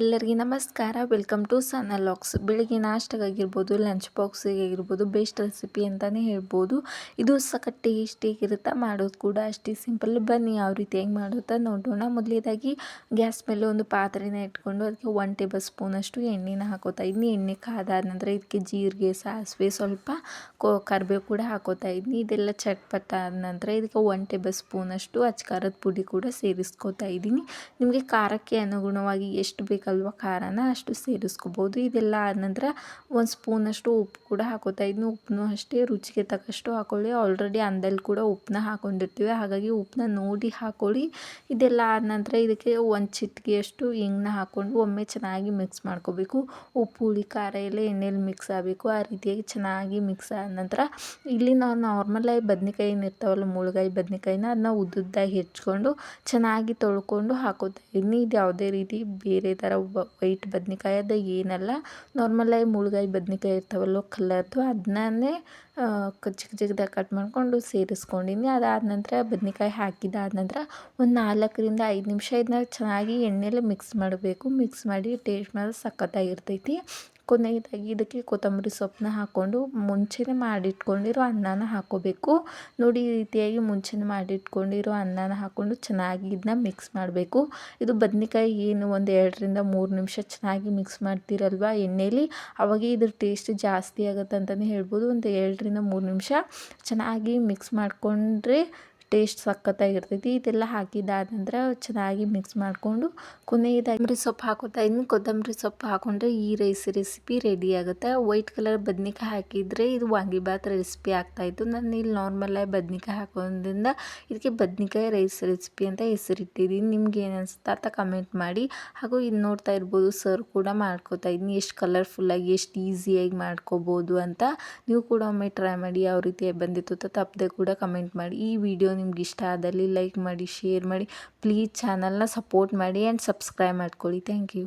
ಎಲ್ಲರಿಗೂ ನಮಸ್ಕಾರ. Welcome to ಸನ ಲಾಕ್ಸ್. ಬೆಳಿಗ್ಗೆ ನಾಷ್ಟಗಾಗಿರ್ಬೋದು, ಲಂಚ್ ಬಾಕ್ಸಿಗೆ ಆಗಿರ್ಬೋದು, ಬೆಸ್ಟ್ ರೆಸಿಪಿ ಅಂತಲೇ ಹೇಳ್ಬೋದು. ಇದು ಸಖತ್ ಟೇಸ್ಟಿಯಾಗಿರುತ್ತೆ, ಮಾಡೋದು ಕೂಡ ಅಷ್ಟೇ ಸಿಂಪಲ್. ಬನ್ನಿ ಯಾವ ರೀತಿಯಾಗಿ ಮಾಡೋದು ನೋಡೋಣ. ಮೊದಲನೇದಾಗಿ ಗ್ಯಾಸ್ ಮೇಲೆ ಒಂದು ಪಾತ್ರೆನ ಇಟ್ಕೊಂಡು ಅದಕ್ಕೆ 1 ಟೇಬಲ್ ಸ್ಪೂನಷ್ಟು ಎಣ್ಣೆನ ಹಾಕೋತಾ ಇದ್ದೀನಿ. ಎಣ್ಣೆ ಕಾದಾದ ನಂತರ ಇದಕ್ಕೆ ಜೀರಿಗೆ, ಸಾಸಿವೆ, ಸ್ವಲ್ಪ ಕರಿಬೇವು ಕೂಡ ಹಾಕೋತಾ ಇದ್ದೀನಿ. ಇದೆಲ್ಲ ಚಟ್ಪಟ ಆದ ನಂತರ ಇದಕ್ಕೆ 1 ಟೇಬಲ್ ಸ್ಪೂನಷ್ಟು ಅಚ್ಕಾರದ ಪುಡಿ ಕೂಡ ಸೇರಿಸ್ಕೋತಾ ಇದ್ದೀನಿ. ನಿಮಗೆ ಖಾರಕ್ಕೆ ಅನುಗುಣವಾಗಿ ಎಷ್ಟು ಬೇಕಲ್ವ ಖಾರನ ಅಷ್ಟು ಸೇರಿಸ್ಕೋಬೋದು. ಇದೆಲ್ಲ ಆದ ನಂತರ 1 ಸ್ಪೂನಷ್ಟು ಉಪ್ಪು ಕೂಡ ಹಾಕೋತಾ ಇದ್ದೀನಿ. ಉಪ್ಪನ್ನು ಅಷ್ಟೇ ರುಚಿಗೆ ತಕ್ಕಷ್ಟು ಹಾಕೊಳ್ಳಿ. ಆಲ್ರೆಡಿ ಅನ್ನದಲ್ಲಿ ಕೂಡ ಉಪ್ಪನ್ನ ಹಾಕೊಂಡಿರ್ತೀವಿ, ಹಾಗಾಗಿ ಉಪ್ಪನ್ನ ನೋಡಿ ಹಾಕೊಳ್ಳಿ. ಇದೆಲ್ಲ ಆದ ನಂತರ ಇದಕ್ಕೆ 1 ಚಿಟಿಕೆಯಷ್ಟು ಹಿಂಗನ್ನ ಹಾಕ್ಕೊಂಡು ಒಮ್ಮೆ ಚೆನ್ನಾಗಿ ಮಿಕ್ಸ್ ಮಾಡ್ಕೋಬೇಕು. ಉಪ್ಪು, ಹುಳಿ, ಖಾರ ಎಲ್ಲ ಎಣ್ಣೆಲಿ ಮಿಕ್ಸ್ ಆಗಬೇಕು. ಆ ರೀತಿಯಾಗಿ ಚೆನ್ನಾಗಿ ಮಿಕ್ಸ್ ಆದ ನಂತರ ಇಲ್ಲಿ ನಾವು ನಾರ್ಮಲಾಗಿ ಬದ್ನೆಕಾಯಿ ಏನಿರ್ತಾವಲ್ಲ, ಮುಳ್ಗಾಯಿ ಬದ್ನೆಕಾಯಿನ ಅದನ್ನ ಉದ್ದುದ್ದಾಗಿ ಹೆಚ್ಕೊಂಡು ಚೆನ್ನಾಗಿ ತೊಳ್ಕೊಂಡು ಹಾಕೋತಾ ಇದ್ದೀನಿ. ಇದು ಯಾವುದೇ ರೀತಿ ಬೇರೆ ಥರ ವೈಟ್ ಬದ್ನೆಕಾಯಿ ಅದು ಏನಲ್ಲ, ನಾರ್ಮಲಾಗಿ ಮುಳ್ಗಾಯಿ ಬದ್ನೆಕಾಯಿ ಇರ್ತಾವಲ್ಲ ಕಲರ್ದು, ಅದನ್ನೇ ಚಿಕ್ಕ ಚಿಕ್ಕದಾಗಿ ಕಟ್ ಮಾಡಿಕೊಂಡು ಸೇರಿಸ್ಕೊಂಡಿನಿ. ಅದಾದ ನಂತರ ಬದ್ನೆಕಾಯಿ ಹಾಕಿದಾದ ನಂತರ ಒಂದು 4ರಿಂದ 5 ನಿಮಿಷ ಇದನ್ನ ಚೆನ್ನಾಗಿ ಎಣ್ಣೆಲಿ ಮಿಕ್ಸ್ ಮಾಡಬೇಕು. ಮಿಕ್ಸ್ ಮಾಡಿ ಟೇಸ್ಟ್ ಮೇಲೆ ಸಖತ್ತಾಗಿರ್ತೈತಿ. ಕೊನೆಯದಾಗಿ ಇದಕ್ಕೆ ಕೊತ್ತಂಬರಿ ಸೊಪ್ಪನ್ನ ಹಾಕ್ಕೊಂಡು ಮುಂಚೆನೇ ಮಾಡಿಟ್ಕೊಂಡಿರೋ ಅನ್ನನ ಹಾಕ್ಕೋಬೇಕು. ನೋಡಿ ಈ ರೀತಿಯಾಗಿ ಮುಂಚೆನೇ ಮಾಡಿಟ್ಕೊಂಡಿರೋ ಅನ್ನನ ಹಾಕ್ಕೊಂಡು ಚೆನ್ನಾಗಿ ಇದನ್ನ ಮಿಕ್ಸ್ ಮಾಡಬೇಕು. ಇದು ಬದ್ನೆಕಾಯಿ ಏನು ಒಂದು 2ರಿಂದ 3 ನಿಮಿಷ ಚೆನ್ನಾಗಿ ಮಿಕ್ಸ್ ಮಾಡ್ತೀರಲ್ವ ಎಣ್ಣೆಲಿ, ಅವಾಗ ಇದ್ರ ಟೇಸ್ಟ್ ಜಾಸ್ತಿ ಆಗುತ್ತೆ ಅಂತಲೇ ಹೇಳ್ಬೋದು. ಒಂದು 2ರಿಂದ 3 ನಿಮಿಷ ಚೆನ್ನಾಗಿ ಮಿಕ್ಸ್ ಮಾಡಿಕೊಂಡ್ರೆ ಟೇಸ್ಟ್ ಸಖತ್ತಾಗಿರ್ತೈತಿ. ಇದೆಲ್ಲ ಹಾಕಿದಾದ ನಂತರ ಚೆನ್ನಾಗಿ ಮಿಕ್ಸ್ ಮಾಡಿಕೊಂಡು ಕೊನೆಯದಾಗಿ ಕೊತ್ತಂಬರಿ ಸೊಪ್ಪು ಹಾಕೋತಾ ಇದ್ದೀನಿ. ಕೊತ್ತಂಬರಿ ಸೊಪ್ಪು ಹಾಕೊಂಡ್ರೆ ಈ ರೆಸಿಪಿ ರೆಡಿ ಆಗುತ್ತೆ. ವೈಟ್ ಕಲರ್ ಬದ್ನೆಕಾಯಿ ಹಾಕಿದರೆ ಇದು ವಾಂಗಿಬಾತ್ ರೆಸಿಪಿ ಆಗ್ತಾಯಿತ್ತು. ನಾನು ಇಲ್ಲಿ ನಾರ್ಮಲಾಗಿ ಬದ್ನೆಕಾಯಿ ಹಾಕೋದ್ರಿಂದ ಇದಕ್ಕೆ ಬದ್ನೆಕಾಯಿ ರೈಸ್ ರೆಸಿಪಿ ಅಂತ ಹೆಸರಿಟ್ಟಿದ್ದೀನಿ. ನಿಮ್ಗೆ ಏನು ಅನಿಸುತ್ತೆ ಅಂತ ಕಮೆಂಟ್ ಮಾಡಿ. ಹಾಗೂ ಇದು ನೋಡ್ತಾ ಇರ್ಬೋದು, ಸರ್ವ್ ಕೂಡ ಮಾಡ್ಕೋತಾ ಇದ್ದೀನಿ. ಎಷ್ಟು ಕಲರ್ಫುಲ್ಲಾಗಿ ಎಷ್ಟು ಈಸಿಯಾಗಿ ಮಾಡ್ಕೋಬೋದು ಅಂತ. ನೀವು ಕೂಡ ಒಮ್ಮೆ ಟ್ರೈ ಮಾಡಿ. ಯಾವ ರೀತಿಯಾಗಿ ಬಂದಿತ್ತು ಅಂತ ತಪ್ಪದೆ ಕೂಡ ಕಮೆಂಟ್ ಮಾಡಿ. ಈ ವಿಡಿಯೋ ನಿಮ್ಗೆ ಇಷ್ಟ ಆದಲ್ಲಿ ಲೈಕ್ ಮಾಡಿ, ಶೇರ್ ಮಾಡಿ. ಪ್ಲೀಸ್ ಚಾನಲ್ನ ಸಪೋರ್ಟ್ ಮಾಡಿ ಆ್ಯಂಡ್ ಸಬ್ಸ್ಕ್ರೈಬ್ ಮಾಡ್ಕೊಳ್ಳಿ. Thank you.